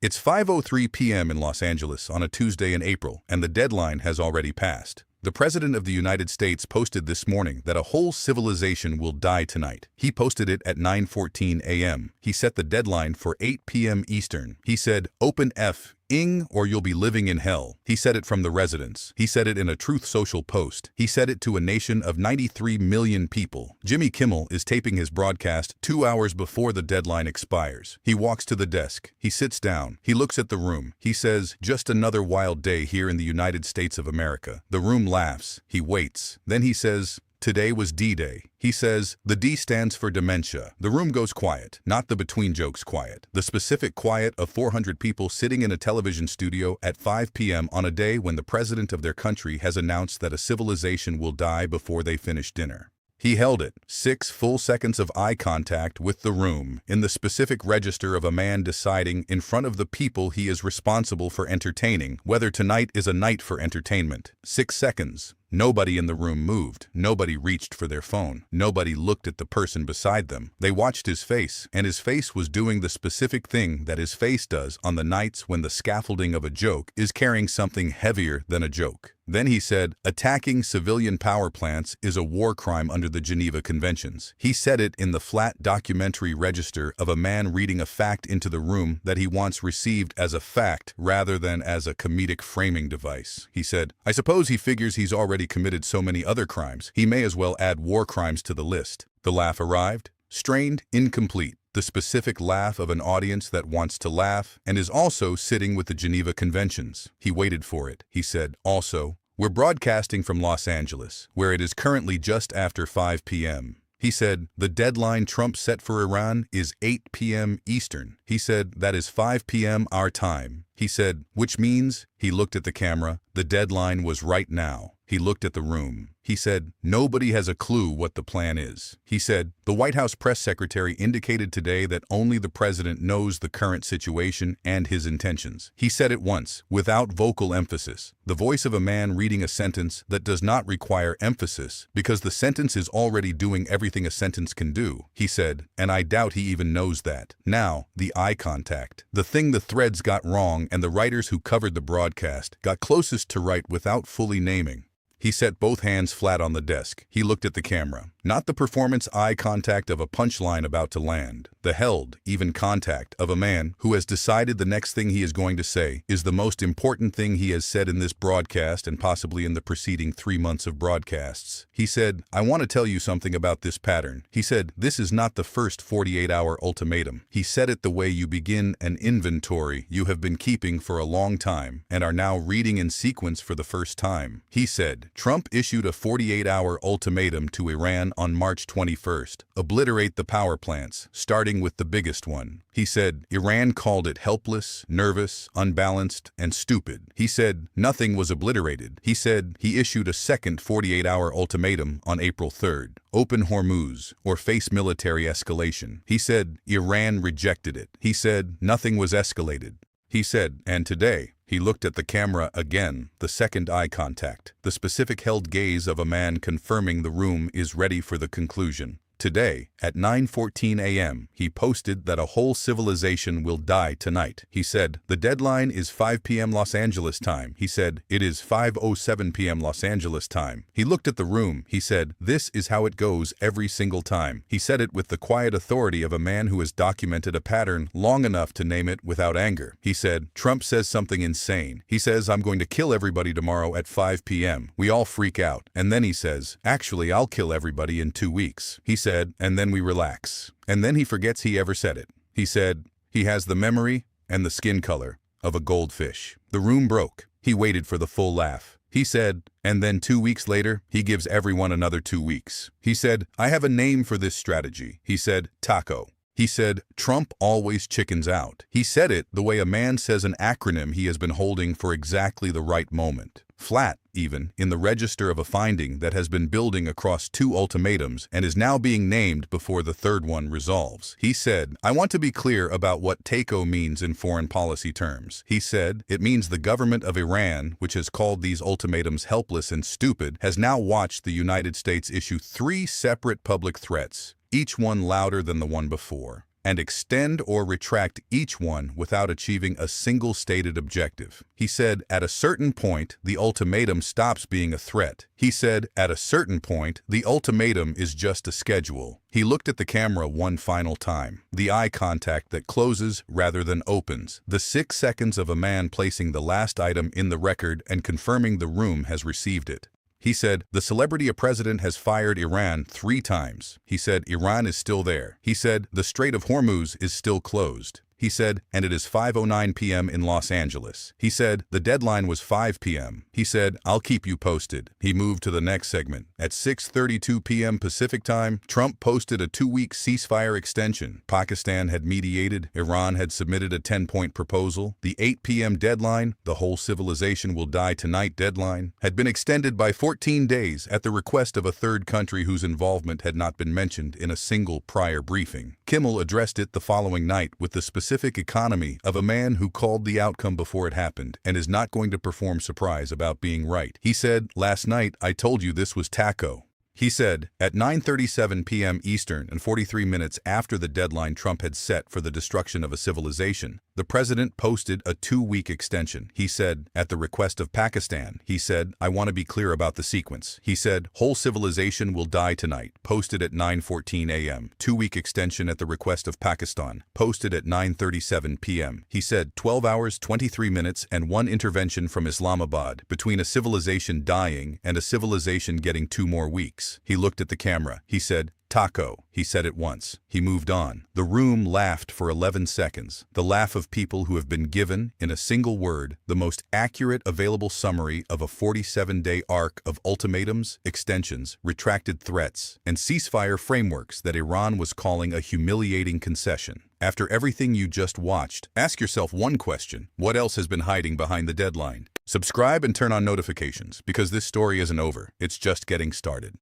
It's 5:03 p.m. in Los Angeles on a Tuesday in April, and the deadline has already passed. The President of the United States posted this morning that a whole civilization will die tonight. He posted it at 9:14 a.m. He set the deadline for 8 p.m. Eastern. He said, "Open F-ing or you'll be living in hell." He said it from the residence. He said it in a Truth Social post. He said it to a nation of 93 million people. Jimmy Kimmel is taping his broadcast 2 hours before the deadline expires. He walks to the desk. He sits down. He looks at the room. He says, "Just another wild day here in the United States of America." The room laughs. He waits. Then he says, "Today was D-Day." He says, "The D stands for dementia." The room goes quiet, not the between jokes quiet. The specific quiet of 400 people sitting in a television studio at 5 p.m. on a day when the president of their country has announced that a civilization will die before they finish dinner. He held it, 6 full seconds of eye contact with the room, in the specific register of a man deciding in front of the people he is responsible for entertaining whether tonight is a night for entertainment. 6 seconds. Nobody in the room moved. Nobody reached for their phone. Nobody looked at the person beside them. They watched his face, and his face was doing the specific thing that his face does on the nights when the scaffolding of a joke is carrying something heavier than a joke. Then he said, "Attacking civilian power plants is a war crime under the Geneva Conventions." He said it in the flat documentary register of a man reading a fact into the room that he wants received as a fact rather than as a comedic framing device. He said, "I suppose he figures he's already committed so many other crimes, he may as well add war crimes to the list." The laugh arrived, strained, incomplete. The specific laugh of an audience that wants to laugh and is also sitting with the Geneva Conventions. He waited for it. He said, "Also, we're broadcasting from Los Angeles, where it is currently just after 5 p.m. He said, "The deadline Trump set for Iran is 8 p.m. Eastern." He said, "That is 5 p.m. our time." He said, "Which means," he looked at the camera, "the deadline was right now." He looked at the room. He said, "Nobody has a clue what the plan is." He said, "The White House press secretary indicated today that only the president knows the current situation and his intentions." He said it once, without vocal emphasis, the voice of a man reading a sentence that does not require emphasis because the sentence is already doing everything a sentence can do. He said, "And I doubt he even knows that." Now, the eye contact. The thing the threads got wrong and the writers who covered the broadcast got closest to right without fully naming. He set both hands flat on the desk. He looked at the camera. Not the performance eye contact of a punchline about to land. The held, even contact of a man who has decided the next thing he is going to say is the most important thing he has said in this broadcast and possibly in the preceding 3 months of broadcasts. He said, "I want to tell you something about this pattern." He said, "This is not the first 48-hour ultimatum." He said it the way you begin an inventory you have been keeping for a long time and are now reading in sequence for the first time. He said, "Trump issued a 48-hour ultimatum to Iran on March 21st. Obliterate the power plants, starting with the biggest one." He said, "Iran called it helpless, nervous, unbalanced, and stupid." He said, "Nothing was obliterated." He said, he issued a second 48-hour ultimatum on April 3rd. "Open Hormuz, or face military escalation." He said, Iran rejected it. He said, "Nothing was escalated." He said, and today, he looked at the camera again, the second eye contact, the specific held gaze of a man confirming the room is ready for the conclusion. Today, at 9:14 a.m., he posted that a whole civilization will die tonight. He said, "The deadline is 5 p.m. Los Angeles time." He said, "It is 5:07 p.m. Los Angeles time." He looked at the room. He said, "This is how it goes every single time." He said it with the quiet authority of a man who has documented a pattern long enough to name it without anger. He said, "Trump says something insane. He says, 'I'm going to kill everybody tomorrow at 5 p.m. We all freak out. And then he says, 'Actually, I'll kill everybody in 2 weeks.'" He said, and then we relax. And then he forgets he ever said it. He said, he has the memory and the skin color of a goldfish. The room broke. He waited for the full laugh. He said, and then 2 weeks later, he gives everyone another 2 weeks. He said, "I have a name for this strategy." He said, "Taco." He said, "Trump always chickens out." He said it the way a man says an acronym he has been holding for exactly the right moment. Flat, even, in the register of a finding that has been building across 2 ultimatums and is now being named before the third one resolves. He said, "I want to be clear about what TACO means in foreign policy terms." He said, "It means the government of Iran, which has called these ultimatums helpless and stupid, has now watched the United States issue 3 separate public threats, each one louder than the one before. and extend or retract each one without achieving a single stated objective. He said, at a certain point, the ultimatum stops being a threat. He said, at a certain point, the ultimatum is just a schedule. He looked at the camera one final time. The eye contact that closes rather than opens. The 6 seconds of a man placing the last item in the record and confirming the room has received it. He said, the celebrity president has fired Iran 3 times. He said, Iran is still there. He said, the Strait of Hormuz is still closed. He said, and it is 5:09 p.m. in Los Angeles. He said, the deadline was 5 p.m. He said, I'll keep you posted. He moved to the next segment. At 6:32 p.m. Pacific time, Trump posted a 2-week ceasefire extension. Pakistan had mediated. Iran had submitted a 10-point proposal. The 8 p.m. deadline, the whole civilization will die tonight deadline, had been extended by 14 days at the request of a third country whose involvement had not been mentioned in a single prior briefing. Kimmel addressed it the following night with the specific economy of a man who called the outcome before it happened and is not going to perform surprise about being right. He said, last night I told you this was taco. He said, at 9:37 p.m. Eastern and 43 minutes after the deadline Trump had set for the destruction of a civilization, the president posted a 2-week extension. He said, at the request of Pakistan, he said, I want to be clear about the sequence. He said, whole civilization will die tonight, posted at 9:14 a.m. 2-week extension at the request of Pakistan, posted at 9:37 p.m. He said, 12 hours, 23 minutes, and 1 intervention from Islamabad between a civilization dying and a civilization getting 2 more weeks. He looked at the camera. He said, taco. He said it once. He moved on. The room laughed for 11 seconds. The laugh of people who have been given, in a single word, the most accurate available summary of a 47-day arc of ultimatums, extensions, retracted threats, and ceasefire frameworks that Iran was calling a humiliating concession. After everything you just watched, ask yourself one question. What else has been hiding behind the deadline? Subscribe and turn on notifications, because this story isn't over. It's just getting started.